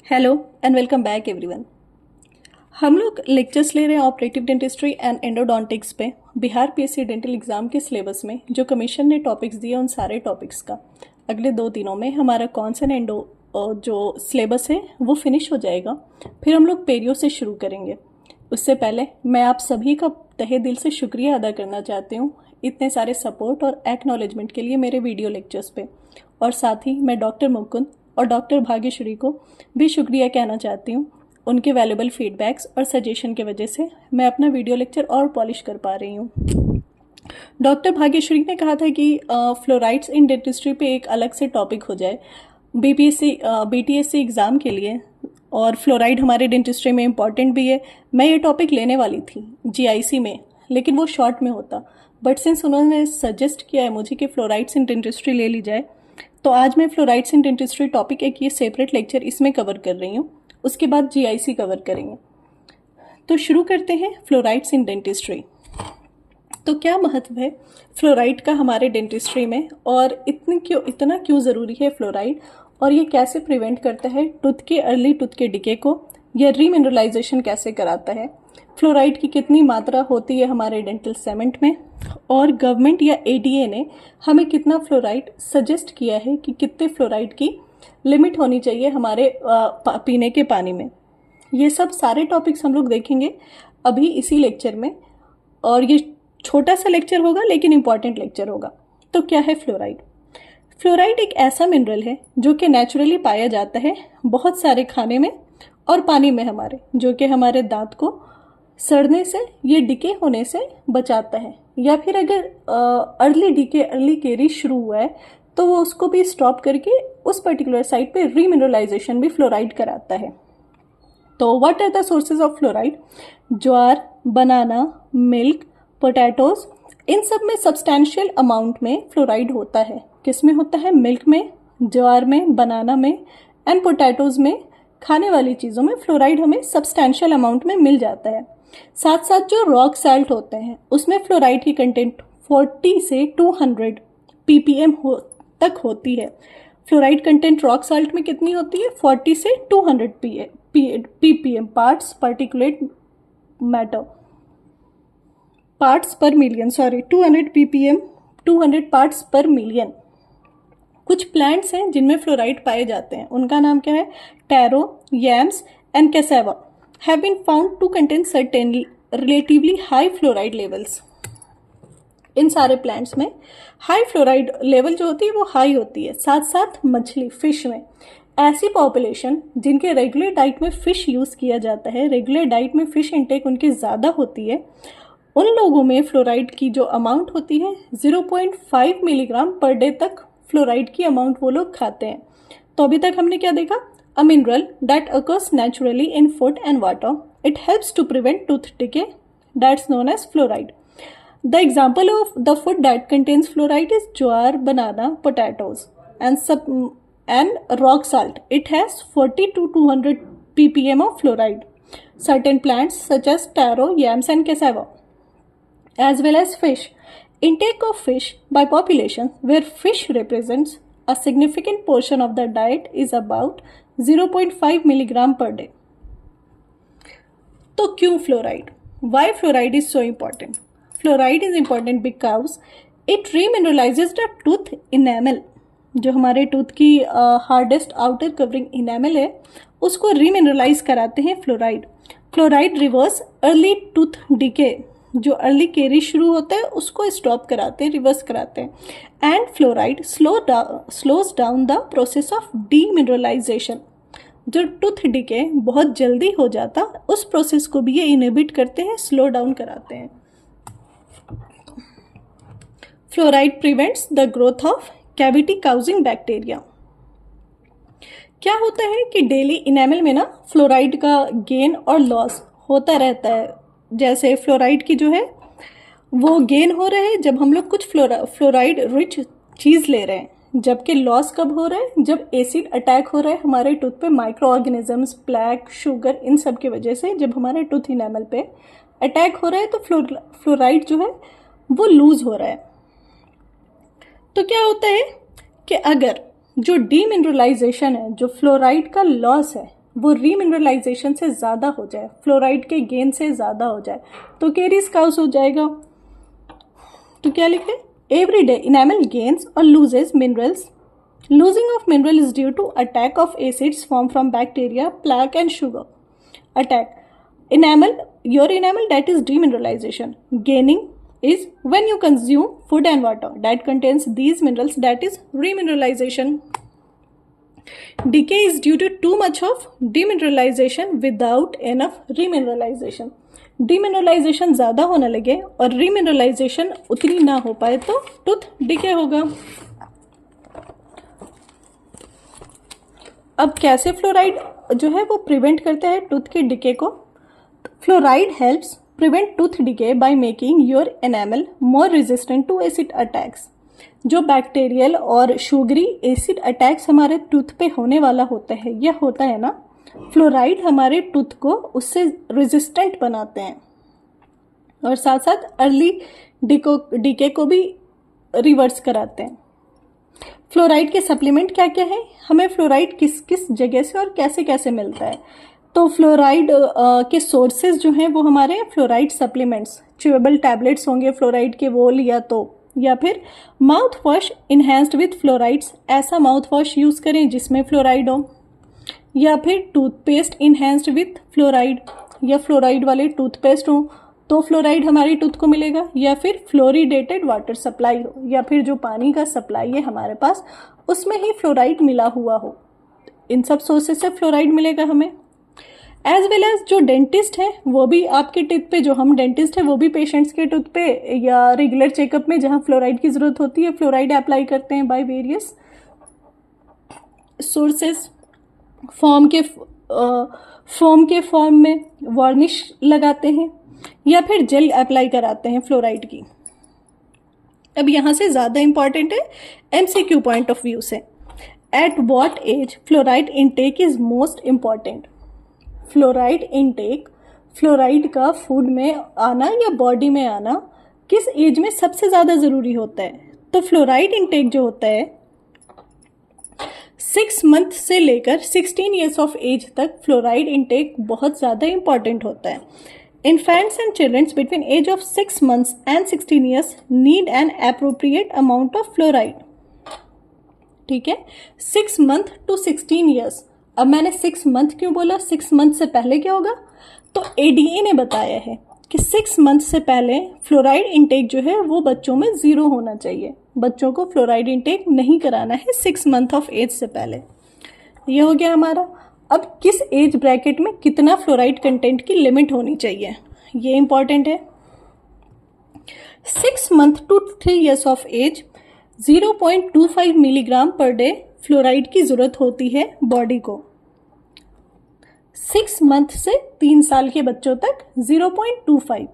Hello and welcome back everyone. हम लोग lectures ले रहे हैं ऑपरेटिव डेंटिस्ट्री एंड एंडोडोंटिक्स पे बिहार पीएससी डेंटल एग्जाम के सिलेबस में जो कमीशन ने टॉपिक्स दिए उन सारे टॉपिक्स का अगले 2 दिनों में हमारा कॉन्सन एंडो जो सिलेबस है वो फिनिश हो जाएगा। फिर हम लोग पेरियो से शुरू करेंगे। उससे पहले मैं आप सभी का तहे दिल से शुक्रिया अदा करना चाहती हूँ इतने सारे सपोर्ट और एक्नॉलेजमेंट के लिए मेरे वीडियो लेक्चर्स पे। और साथ ही मैं डॉक्टर मुकुंद और डॉक्टर भाग्यश्री को भी शुक्रिया कहना चाहती हूँ। उनके वैल्यूबल फीडबैक्स और सजेशन की वजह से मैं अपना वीडियो लेक्चर और पॉलिश कर पा रही हूँ। डॉक्टर भाग्यश्री ने कहा था कि फ्लोराइड्स इन डेंटिस्ट्री पे एक अलग से टॉपिक हो जाए बीटीएससी एग्ज़ाम के लिए, और फ्लोराइड हमारे डेंटिस्ट्री में इम्पॉर्टेंट भी है। मैं ये टॉपिक लेने वाली थी जीआईसी में, लेकिन वो शॉर्ट में होता, बट सिंस उन्होंने सजेस्ट किया है मुझे कि फ्लोराइड्स इन डेंटिस्ट्री ले ली जाए, तो आज मैं फ्लोराइड्स इन डेंटिस्ट्री टॉपिक एक ये सेपरेट लेक्चर इसमें कवर कर रही हूँ। उसके बाद जीआईसी कवर करेंगे। तो शुरू करते हैं फ्लोराइड्स इन डेंटिस्ट्री। तो क्या महत्व है फ्लोराइड का हमारे डेंटिस्ट्री में, और इतना क्यों ज़रूरी है फ्लोराइड, और ये कैसे प्रिवेंट करता है अर्ली टूथ के डिके को, या रीमिनरलाइजेशन कैसे कराता है, फ्लोराइड की कितनी मात्रा होती है हमारे डेंटल सीमेंट में, और गवर्नमेंट या एडीए ने हमें कितना फ्लोराइड सजेस्ट किया है कि कितने फ्लोराइड की लिमिट होनी चाहिए हमारे पीने के पानी में। ये सब सारे टॉपिक्स हम लोग देखेंगे अभी इसी लेक्चर में, और ये छोटा सा लेक्चर होगा लेकिन इम्पॉर्टेंट लेक्चर होगा। तो क्या है फ्लोराइड? फ्लोराइड एक ऐसा मिनरल है जो कि नेचुरली पाया जाता है बहुत सारे खाने में और पानी में हमारे, जो कि हमारे दांत को सड़ने से, ये डिके होने से बचाता है, या फिर अगर अर्ली केरी शुरू हुआ है तो वो उसको भी स्टॉप करके उस पर्टिकुलर साइट पे रीमिनरलाइजेशन भी फ्लोराइड कराता है। तो what are the sources of fluoride? Jowar, banana, milk, potatoes, इन सब में सब्सटैंशियल अमाउंट में फ्लोराइड होता है। किस में होता है? मिल्क में, ज्वार में, बनाना में एंड पोटैटोज में, खाने वाली चीज़ों में फ्लोराइड हमें सब्सटैंशियल अमाउंट में मिल जाता है। साथ साथ जो रॉक साल्ट होते हैं उसमें फ्लोराइड की कंटेंट 40 से 200 ppm तक होती है। फ्लोराइड कंटेंट रॉक साल्ट में कितनी होती है? 40 से 200 ppm parts particulate matter, parts पर मिलियन, 200 ppm, 200 पार्ट्स पर मिलियन। कुछ प्लांट्स हैं जिनमें फ्लोराइड पाए जाते हैं, उनका नाम क्या है? Taro, yams and cassava have been found to contain certain relatively high fluoride levels। इन सारे प्लांट्स में हाई फ्लोराइड लेवल जो होती है वो हाई होती है। साथ साथ मछली, फिश में ऐसी पॉपुलेशन जिनके रेगुलर डाइट में फिश यूज़ किया जाता है, रेगुलर डाइट में फिश इंटेक उनकी ज़्यादा होती है, उन लोगों में फ्लोराइड की जो अमाउंट होती है 0.5 मिलीग्राम पर डे तक फ्लोराइड की अमाउंट वो लोग खाते हैं। तो अभी तक हमने क्या देखा? A mineral that occurs naturally in food and water. It helps to prevent tooth decay. That's known as fluoride. The example of the food that contains fluoride is jowar, banana, potatoes, and rock salt. It has 40 to 200 ppm of fluoride. Certain plants such as taro, yams, and cassava, as well as fish. Intake of fish by population, where fish represents a significant portion of the diet, is about 0.5 milligram per day. तो क्यों fluoride? Why fluoride is so important? Fluoride is important because it remineralizes the tooth enamel. जो हमारे tooth की hardest outer covering enamel है उसको रीमिनरलाइज कराते हैं fluoride. Fluoride reverse early tooth decay, जो अर्ली केरी शुरू होता है उसको स्टॉप कराते हैं, रिवर्स कराते हैं। And fluoride slows down the process of demineralisation. जो टूथ डिके बहुत जल्दी हो जाता उस प्रोसेस को भी ये इनहिबिट करते हैं, स्लो डाउन कराते हैं। Fluoride prevents the growth of cavity causing bacteria. क्या होता है कि डेली इनेमल में ना फ्लोराइड का गेन और लॉस होता रहता है। जैसे फ्लोराइड की जो है वो गेन हो रहे हैं जब हम लोग कुछ फ्लोराइड रिच चीज़ ले रहे हैं, जबकि लॉस कब हो रहा है? जब एसिड अटैक हो रहा है हमारे टूथ पे, माइक्रो ऑर्गेनिजम्स, प्लैक, शुगर, इन सब की वजह से जब हमारे टूथ इनेमल पे अटैक हो रहा है तो फ्लोराइड जो है वो लूज हो रहा है। तो क्या होता है कि अगर जो डीमिनरलाइजेशन है, जो फ्लोराइड का लॉस है, वो रीमिनरलाइजेशन से ज़्यादा हो जाए, फ्लोराइड के गेन से ज़्यादा हो जाए, तो केरीज काउस हो जाएगा। तो क्या लिखे, एवरी डे इनेमल गेन्स और loses minerals. Losing of mineral is due to attack of acids form from bacteria, plaque and sugar. Attack enamel, your enamel, that is demineralization. Gaining is when you consume food and water that contains these minerals, that is remineralization. Decay is due to too much of demineralization without enough remineralization. Demineralization ज़्यादा होने लगे और remineralization उतनी ना हो पाए तो tooth decay होगा। अब कैसे फ्लोराइड जो है वो प्रिवेंट करता है टूथ के डिके को? Fluoride helps prevent tooth decay by making your enamel more resistant to acid attacks. जो बैक्टीरियल और शुगरी एसिड अटैक्स हमारे टूथ पे होने वाला होता है, यह होता है ना, फ्लोराइड हमारे टूथ को उससे रेजिस्टेंट बनाते हैं और साथ साथ अर्ली डिके को भी रिवर्स कराते हैं। फ्लोराइड के सप्लीमेंट क्या क्या है? हमें फ्लोराइड किस किस जगह से और कैसे कैसे मिलता है? तो फ्लोराइड के सोर्सेज जो हैं वो हमारे फ्लोराइड सप्लीमेंट्स, च्यूएबल टैबलेट्स होंगे फ्लोराइड के वोल या फिर mouth wash enhanced with fluorides. ऐसा माउथ वॉश यूज़ करें जिसमें फ्लोराइड हो, या फिर टूथपेस्ट इन्हेंस्ड विथ फ्लोराइड, या फ्लोराइड वाले टूथपेस्ट हो तो फ्लोराइड हमारी टूथ को मिलेगा, या फिर फ्लोरिडेटेड वाटर सप्लाई हो, या फिर जो पानी का सप्लाई है हमारे पास उसमें ही फ्लोराइड मिला हुआ हो। इन सब सोर्सेज से फ्लोराइड मिलेगा हमें। एज वेल एज जो डेंटिस्ट है वो भी आपके टिथ पे, जो हम डेंटिस्ट है वो भी पेशेंट्स के टूथ पे या रेगुलर चेकअप में जहाँ फ्लोराइड की ज़रूरत होती है फ्लोराइड अप्लाई करते हैं बाय वेरियस सोर्सेज। फोम के फॉर्म में वार्निश लगाते हैं या फिर जेल अप्लाई कराते हैं फ्लोराइड की। अब यहाँ से ज़्यादा इंपॉर्टेंट है एमसीक्यू पॉइंट ऑफ व्यू से, at what age fluoride intake is most important. Fluoride intake, fluoride का फूड में आना या बॉडी में आना किस एज में सबसे ज़्यादा ज़रूरी होता है? तो फ्लोराइड इनटेक जो होता है 6 मंथ से लेकर 16 ईयर्स ऑफ एज तक फ्लोराइड इनटेक बहुत ज़्यादा इंपॉर्टेंट होता है। Infants and childrens between age of 6 months and 16 years need an appropriate amount of fluoride. ठीक है, 6 मंथ टू 16 ईयर्स। अब मैंने 6 मंथ क्यों बोला? 6 मंथ से पहले क्या होगा? तो एडीए ने बताया है कि 6 मंथ से पहले फ्लोराइड इंटेक जो है वो बच्चों में 0 होना चाहिए। बच्चों को फ्लोराइड इंटेक नहीं कराना है 6 मंथ ऑफ एज से पहले। ये हो गया हमारा। अब किस एज ब्रैकेट में कितना फ्लोराइड कंटेंट की लिमिट होनी चाहिए, ये इंपॉर्टेंट है। 6 month to 3 years of age 0.25 milligram per day fluoride की ज़रूरत होती है बॉडी को। 6 मंथ से 3 साल के बच्चों तक 0.25।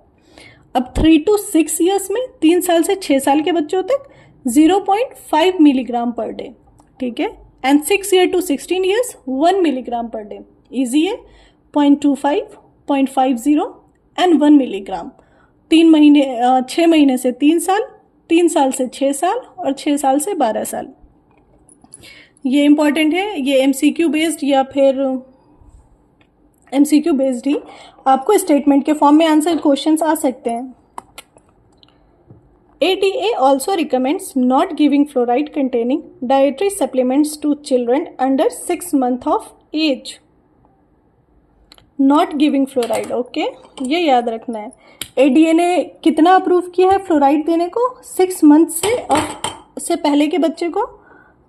अब 3 to 6 ईयर्स में 3 साल से 6 साल के बच्चों तक 0.5 मिलीग्राम पर डे। ठीक है, and 6 year to 16 years 1 milligram per day. Easy है, 0.25, 0.50 एंड 1 मिलीग्राम। 6 महीने से 3 साल, 3 साल से 6 साल और 6 साल से 12 साल। ये इंपॉर्टेंट है। ये एमसीक्यू बेस्ड या फिर एमसीक्यू बेस्ड ही आपको स्टेटमेंट के फॉर्म में आंसर क्वेश्चंस आ सकते हैं। ADA also recommends not giving fluoride containing dietary supplements to children under 6 months of age. Not giving fluoride, okay? ये याद रखना है। ADA ने कितना अप्रूव किया है फ्लोराइड देने को? 6 मंथ से पहले के बच्चे को?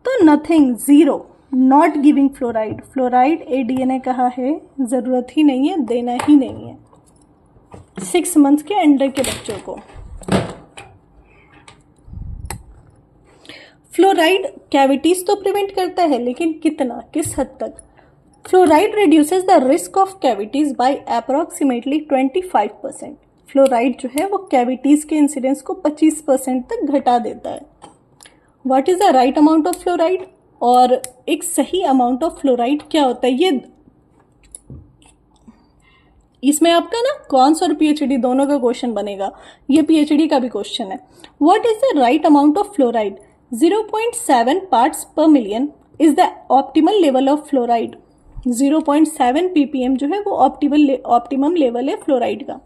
तो nothing, 0, not giving fluoride. Fluoride ADA ने कहा है ज़रूरत ही नहीं है, देना ही नहीं है 6 मंथ के अंडर के बच्चों को। फ्लोराइड कैविटीज तो प्रिवेंट करता है, लेकिन कितना, किस हद तक? Fluoride reduces the risk of cavities by approximately 25%। Fluoride जो है वो कैविटीज के इंसिडेंस को 25% तक घटा देता है। What is the right amount of fluoride, और एक सही अमाउंट ऑफ फ्लोराइड क्या होता है? ये इसमें आपका ना कॉन्स और PhD दोनों का क्वेश्चन बनेगा। ये PhD का भी क्वेश्चन है। What is the right amount of fluoride? 0.7 parts per million is the optimal level of fluoride. 0.7 ppm जो है वो ऑप्टिमम लेवल है फ्लोराइड का।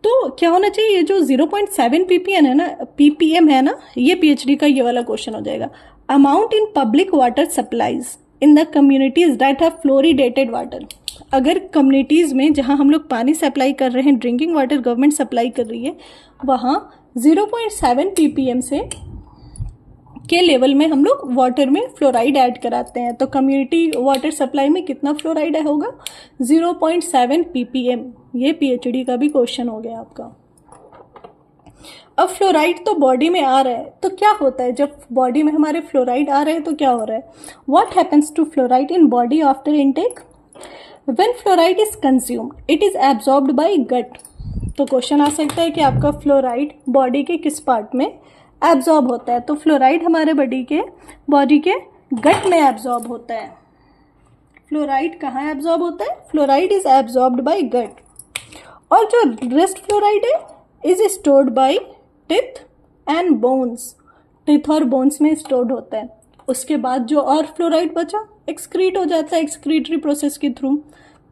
तो क्या होना चाहिए, ये जो 0.7 ppm है ना, ये पीएचडी का ये वाला क्वेश्चन हो जाएगा। Amount in public water supplies in the communities that have fluoridated water. अगर कम्युनिटीज़ में जहाँ हम लोग पानी सप्लाई कर रहे हैं, ड्रिंकिंग वाटर गवर्नमेंट सप्लाई कर रही है, वहाँ 0.7 ppm से के लेवल में हम लोग वाटर में फ्लोराइड ऐड कराते हैं। तो कम्युनिटी वाटर सप्लाई में कितना फ्लोराइड होगा, 0.7 ppm। ये पीएचडी का भी क्वेश्चन हो गया आपका। अब फ्लोराइड तो बॉडी में आ रहा है, तो क्या होता है जब बॉडी में हमारे फ्लोराइड आ रहे हैं तो क्या हो रहा है, what happens to fluoride in body after intake. When fluoride is consumed it is absorbed by gut. तो क्वेश्चन आ सकता है कि आपका फ्लोराइड बॉडी के किस पार्ट में एब्जॉर्ब होता है। तो फ्लोराइड हमारे बॉडी के गट में एब्जॉर्ब होता है। फ्लोराइड कहाँ एब्जॉर्ब होता है, फ्लोराइड इज एब्जॉर्ब्ड बाय गट। और जो रेस्ट फ्लोराइड है is stored bye teeth and bones. Teeth और बोन्स में स्टोर्ड होता है। उसके बाद जो और फ्लोराइड बचा एक्सक्रीट हो जाता है एक्सक्रीटरी प्रोसेस के थ्रू।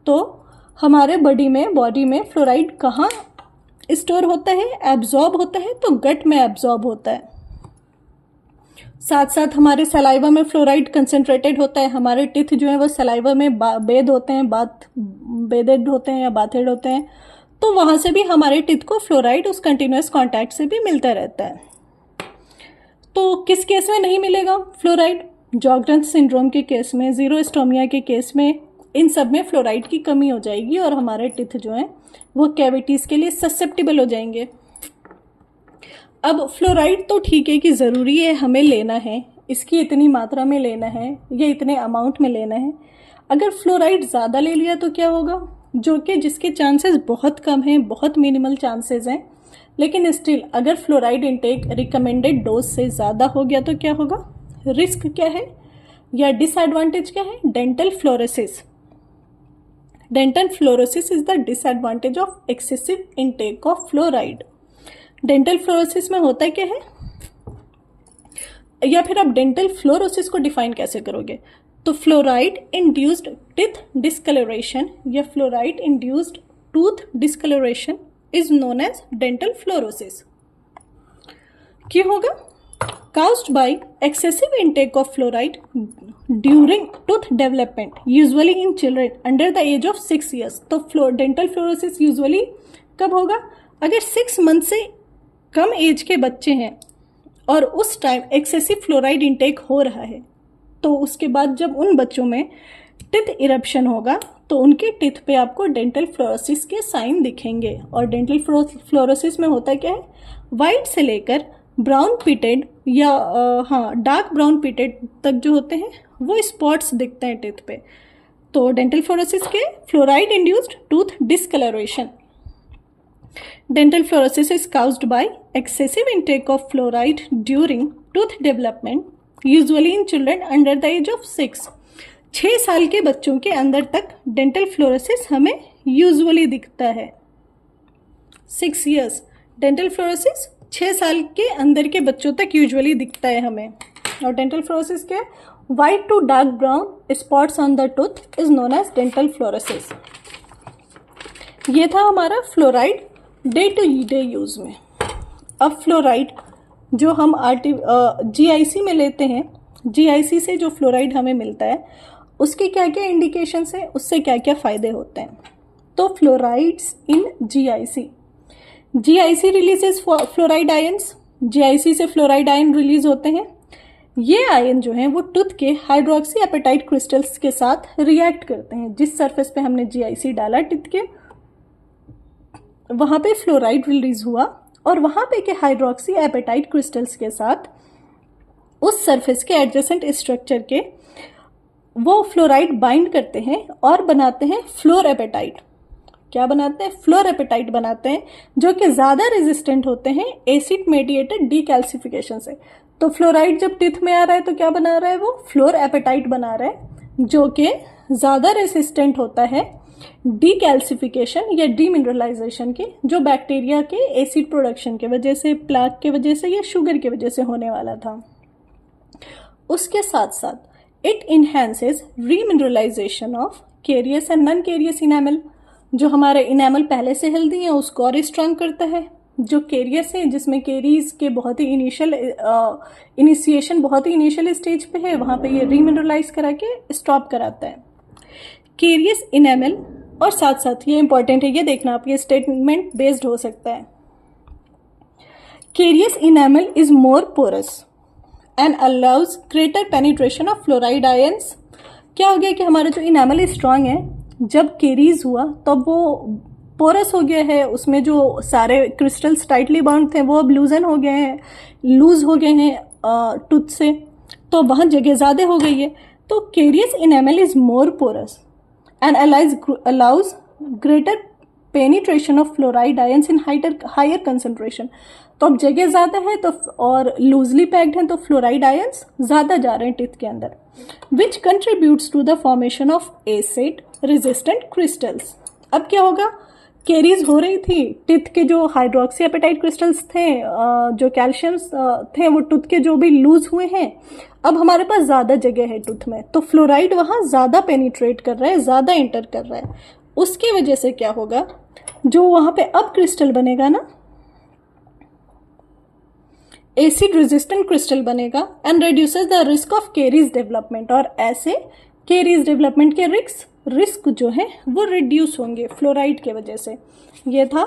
तो हमारे बॉडी में फ्लोराइड कहाँ स्टोर होता है, एब्जॉर्ब होता है, तो गट में एब्जॉर्ब होता है। साथ साथ हमारे सलाइवा में फ्लोराइड कंसंट्रेटेड होता है। हमारे टिथ जो है वो सलाइवा में बेद होते हैं, बेदेड होते हैं या बाथेड होते हैं, तो वहाँ से भी हमारे टिथ को फ्लोराइड उस कंटिन्यूस कांटेक्ट से भी मिलता रहता है। तो किस केस में नहीं मिलेगा फ्लोराइड, जॉर्गन्स सिंड्रोम के केस में, जीरोस्टोमिया के केस में, इन सब में फ्लोराइड की कमी हो जाएगी और हमारे टिथ जो हैं वो कैविटीज़ के लिए ससेप्टिबल हो जाएंगे। अब फ्लोराइड तो ठीक है कि ज़रूरी है, हमें लेना है, इसकी इतनी मात्रा में लेना है या इतने अमाउंट में लेना है। अगर फ्लोराइड ज़्यादा ले लिया तो क्या होगा, जो कि जिसके चांसेस बहुत कम हैं, बहुत मिनिमल चांसेस हैं, लेकिन स्टिल अगर फ्लोराइड इंटेक रिकमेंडेड डोज से ज़्यादा हो गया तो क्या होगा, रिस्क क्या है या डिसएडवांटेज क्या है, dental fluorosis. Dental fluorosis is the disadvantage of excessive intake of fluoride. Dental fluorosis में होता क्या है, या फिर आप डेंटल फ्लोरोसिस को डिफाइन कैसे करोगे, तो फ्लोराइड इंड्यूस्ड टिथ डिस्कलरेशन या fluoride induced tooth discolouration is known as dental fluorosis. क्यों होगा, caused by excessive intake of fluoride during tooth development, usually in children under the age of 6 years। तो dental fluorosis usually कब होगा, अगर 6 month से कम as के बच्चे हैं और उस टाइम एक्सेसिव फ्लोराइड इंटेक हो रहा है, तो उसके बाद जब उन बच्चों में टिथ इरप्शन होगा तो उनके टिथ पे आपको डेंटल फ्लोरोसिस के साइन दिखेंगे। और डेंटल फ्लोरोसिस में होता क्या है, वाइट से लेकर ब्राउन पिटेड या डार्क ब्राउन पिटेड तक जो होते हैं वो स्पॉट्स दिखते हैं टिथ पे। तो डेंटल फ्लोरोसिस के fluoride induced tooth discoloration. Dental fluorosis is caused by excessive intake of fluoride during tooth development, usually in children under the age of 6। 6 साल के बच्चों के अंदर तक डेंटल फ्लोरोसिस हमें यूजुअली दिखता है। 6 ईयर्स डेंटल फ्लोरोसिस 6 साल के अंदर के बच्चों तक यूजुअली दिखता है हमें। और डेंटल फ्लोरोसिस क्या है, white to dark brown spots on the tooth is known as dental fluorosis. ये था हमारा fluoride day to day use में। अब फ्लोराइड जो हम जीआईसी में लेते हैं, जीआईसी से जो फ्लोराइड हमें मिलता है उसके क्या क्या इंडिकेशंस हैं, उससे क्या क्या फ़ायदे होते हैं। तो fluorides in GIC, GIC releases fluoride ions, GIC से फ्लोराइड आयन रिलीज होते हैं। ये आयन जो हैं वो टूथ के हाइड्रोक्सी एपेटाइट क्रिस्टल्स के साथ रिएक्ट करते हैं। जिस सरफेस पे हमने जीआईसी डाला टिथ के, वहाँ पे फ्लोराइड रिलीज हुआ और वहाँ पे के हाइड्रोक्सी एपेटाइट क्रिस्टल्स के साथ उस सरफेस के एडजेसेंट स्ट्रक्चर के वो फ्लोराइड बाइंड करते हैं और बनाते हैं फ्लोर एपेटाइट। क्या बनाते हैं, फ्लोर एपेटाइट बनाते हैं, जो कि ज़्यादा रेजिस्टेंट होते हैं एसिड मेडिएटेड डीकैल्सिफिकेशन से। तो फ्लोराइड जब टिथ में आ रहा है तो क्या बना रहा है, वो फ्लोर एपेटाइट बना रहा है, जो कि ज़्यादा रेसिस्टेंट होता है डीकैल्सिफिकेशन या डीमिनरलाइजेशन के, जो बैक्टीरिया के एसिड प्रोडक्शन के वजह से, प्लाक के वजह से या शुगर की वजह से होने वाला था। उसके साथ साथ it enhances remineralisation of carious and non carious enamel. जो हमारे इनेमल पहले से हेल्दी है उसको और स्ट्रांग करता है। जो कैरियस है जिसमें कैरीज के बहुत ही इनिशिएशन बहुत ही इनिशियल स्टेज पे है, वहाँ पे ये रीमिनरलाइज करा के स्टॉप कराता है कैरियस इनेमल। और साथ साथ ये इंपॉर्टेंट है, ये देखना आप, ये स्टेटमेंट बेस्ड हो सकता है। Carious enamel is more porous and allows greater penetration of fluoride ions. क्या हो गया कि हमारा जो इनेमल स्ट्रांग है, जब कैरीज हुआ तब वो पोरस हो गया है, उसमें जो सारे क्रिस्टल्स टाइटली बाउंड थे वो अब लूज हो गए हैं टूथ से, तो वहाँ जगह ज़्यादा हो गई है। तो carious enamel is more porous and allows greater penetration of fluoride ions in higher concentration. तो अब जगह ज़्यादा है तो और लूजली पैक्ड हैं तो फ्लोराइड आयंस ज़्यादा जा रहे हैं टिथ के अंदर, which contributes to the formation of acid resistant crystals. अब क्या होगा, कैरीज हो रही थी, टिथ के जो हाइड्रोक्सी एपेटाइट क्रिस्टल्स थे, जो कैल्शियम्स थे, वो टूथ के जो भी लूज हुए हैं, अब हमारे पास ज़्यादा जगह है टूथ में, तो फ्लोराइड वहाँ ज़्यादा पेनिट्रेट कर रहा है, ज़्यादा एंटर कर रहा है। उसकी वजह से क्या होगा, जो वहाँ पे अब क्रिस्टल बनेगा ना, एसिड रेजिस्टेंट क्रिस्टल बनेगा and reduces the risk of carries development. और ऐसे कैरीज डेवलपमेंट के रिस्क जो है वो रिड्यूस होंगे फ्लोराइड के वजह से। ये था,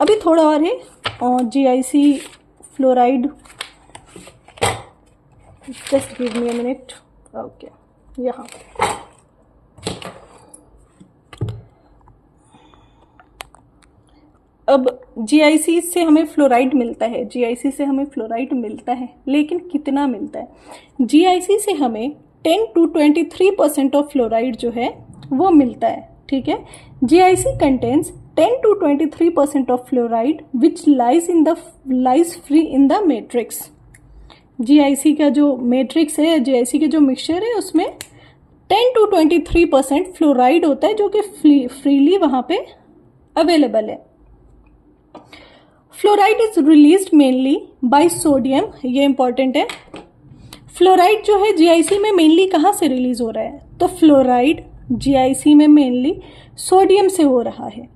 अभी थोड़ा और है GIC fluoride, just give me a minute. Okay, यहाँ अब GIC से हमें फ्लोराइड मिलता है, GIC से हमें फ्लोराइड मिलता है, लेकिन कितना मिलता है? GIC से हमें 10 to 23% ऑफ फ्लोराइड जो है वो मिलता है, ठीक है। GIC contains 10 to 23% of fluoride which lies free in the matrix. GIC का जो मैट्रिक्स है, GIC के जो मिक्सचर है, उसमें 10 to 23% फ्लोराइड होता है जो कि फ्रीली वहाँ पे अवेलेबल है। Fluoride is released mainly by sodium, ये इंपॉर्टेंट है। फ्लोराइड जो है GIC में मेनली कहाँ से रिलीज हो रहा है? तो फ्लोराइड GIC में मेनली सोडियम से हो रहा है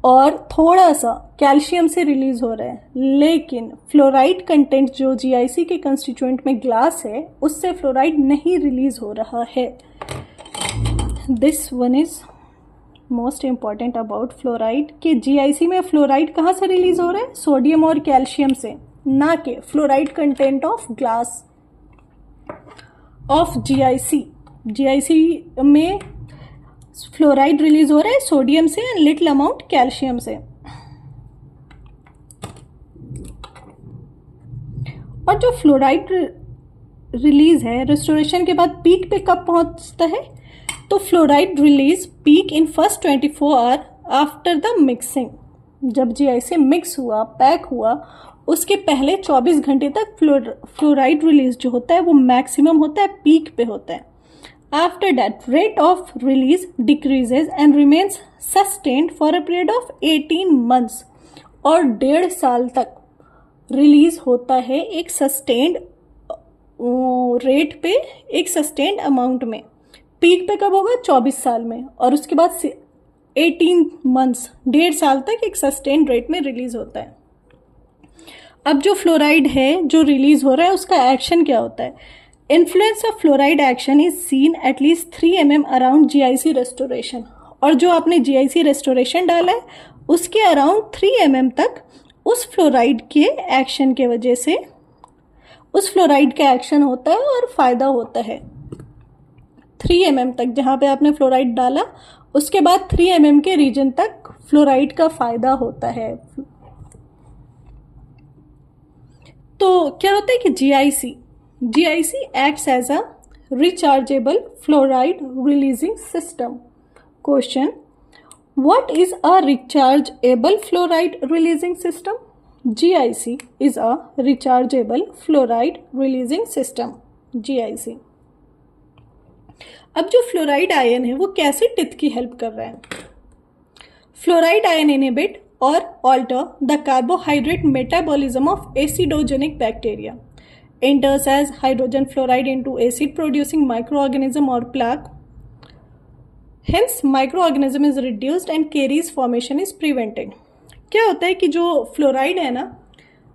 और थोड़ा सा कैल्शियम से रिलीज हो रहा है, लेकिन फ्लोराइड कंटेंट जो GIC के कंस्टिट्यूएंट में ग्लास है उससे फ्लोराइड नहीं रिलीज हो रहा है। This one is most important about fluoride कि GIC में फ्लोराइड कहाँ से रिलीज हो रहा है? सोडियम और कैल्शियम से, ना कि fluoride content of glass of GIC। GIC में फ्लोराइड रिलीज हो रहा है सोडियम से एंड लिटिल अमाउंट कैल्शियम से। और जो फ्लोराइड रिलीज है रेस्टोरेशन के बाद पीक पे कब पहुंचता है? तो fluoride release peak in first 24 hour after the mixing. जब GIC मिक्स हुआ, पैक हुआ, उसके पहले 24 घंटे तक फ्लोराइड रिलीज जो होता है वो मैक्सिमम होता है, पीक पे होता है। After that rate of release decreases and remains sustained for a period of 18 months. और 1.5 साल तक रिलीज होता है एक सस्टेन्ड रेट पे, एक सस्टेन्ड अमाउंट में। पीक पे कब होगा? 24 साल में, और उसके बाद 18 मंथ्स, 1.5 साल तक एक सस्टेन रेट में रिलीज होता है। अब जो फ्लोराइड है जो रिलीज हो रहा है उसका एक्शन क्या होता है? Influence of fluoride action is seen at least 3 mm around GIC restoration. और जो आपने GIC रेस्टोरेशन डाला है उसके अराउंड 3 mm तक उस फ्लोराइड के एक्शन के वजह से उस फ्लोराइड का एक्शन होता है और फायदा होता है। 3 mm तक जहाँ पे आपने फ्लोराइड डाला, उसके बाद 3 mm के रीजन तक फ्लोराइड का फायदा होता है। तो क्या होता है कि GIC acts as a rechargeable fluoride releasing system. Question: What is a rechargeable fluoride releasing system? GIC is a rechargeable fluoride releasing system. GIC. अब जो फ्लोराइड आयन है वो कैसे टिथ की हेल्प कर रहा है? फ्लोराइड आयन इनहिबिट और alter the carbohydrate metabolism of acidogenic bacteria. enters as hydrogen fluoride into acid producing microorganism or plaque. Hence microorganism is reduced and caries formation is prevented. क्या होता है कि जो फ्लोराइड है ना,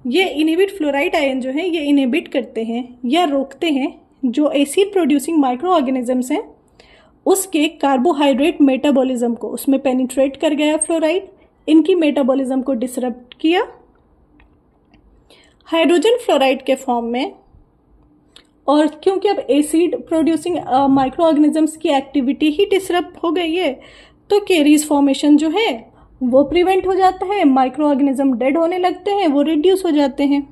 ये इनहिबिट, फ्लोराइड आयन जो है ये इनहिबिट करते हैं या रोकते हैं जो एसिड प्रोड्यूसिंग माइक्रो ऑर्गेनिजम्स हैं उसके कार्बोहाइड्रेट मेटाबॉलिज्म को। उसमें पेनिट्रेट कर गया फ्लोराइड, इनकी मेटाबॉलिज्म को डिसरप्ट किया हाइड्रोजन फ्लोराइड के फॉर्म में। और क्योंकि अब एसिड प्रोड्यूसिंग माइक्रो ऑर्गेनिजम्स की एक्टिविटी ही डिसरप्ट हो गई है तो केरीज फॉर्मेशन जो है वो प्रिवेंट हो जाता है, माइक्रो ऑर्गेनिज्म डेड होने लगते हैं, वो रिड्यूस हो जाते हैं।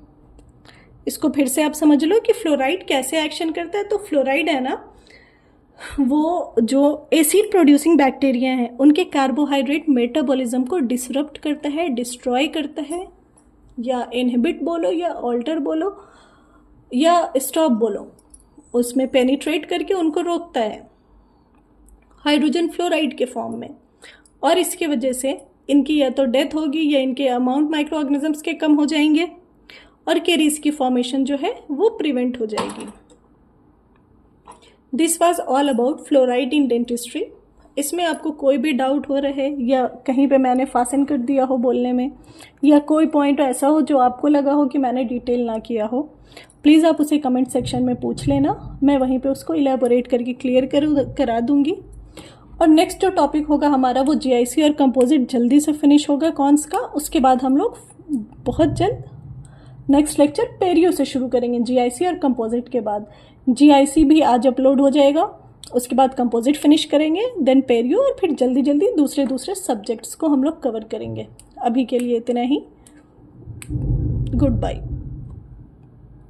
इसको फिर से आप समझ लो कि फ्लोराइड कैसे एक्शन करता है। तो फ्लोराइड है ना, वो जो एसिड प्रोड्यूसिंग बैक्टीरिया हैं उनके कार्बोहाइड्रेट मेटाबॉलिज्म को डिसरप्ट करता है, डिस्ट्रॉय करता है, या इनहिबिट बोलो या ऑल्टर बोलो या स्टॉप बोलो, उसमें पेनिट्रेट करके उनको रोकता है हाइड्रोजन फ्लोराइड के फॉर्म में। और इसकी वजह से इनकी या तो डेथ होगी या इनके अमाउंट माइक्रो ऑर्गेनिजम्स के कम हो जाएंगे और केरीज की फॉर्मेशन जो है वो प्रिवेंट हो जाएगी। This was all about fluoride in dentistry. इसमें आपको कोई भी डाउट हो रहे या कहीं पे मैंने फासन कर दिया हो बोलने में, या कोई पॉइंट ऐसा हो जो आपको लगा हो कि मैंने डिटेल ना किया हो, प्लीज़ आप उसे कमेंट सेक्शन में पूछ लेना, मैं वहीं पे उसको इलेबोरेट करके क्लियर करा दूंगी। और नेक्स्ट जो टॉपिक होगा हमारा वो जीआईसी और कंपोजिट जल्दी से फिनिश होगा कॉन्स का। उसके बाद हम लोग बहुत जल्द नेक्स्ट लेक्चर पेरियो से शुरू करेंगे। जीआईसी और कंपोजिट के बाद जीआईसी भी आज अपलोड हो जाएगा, उसके बाद कंपोजिट फिनिश करेंगे, देन पेरियो, और फिर जल्दी जल्दी दूसरे सब्जेक्ट्स को हम लोग कवर करेंगे। अभी के लिए इतना ही, गुड बाय।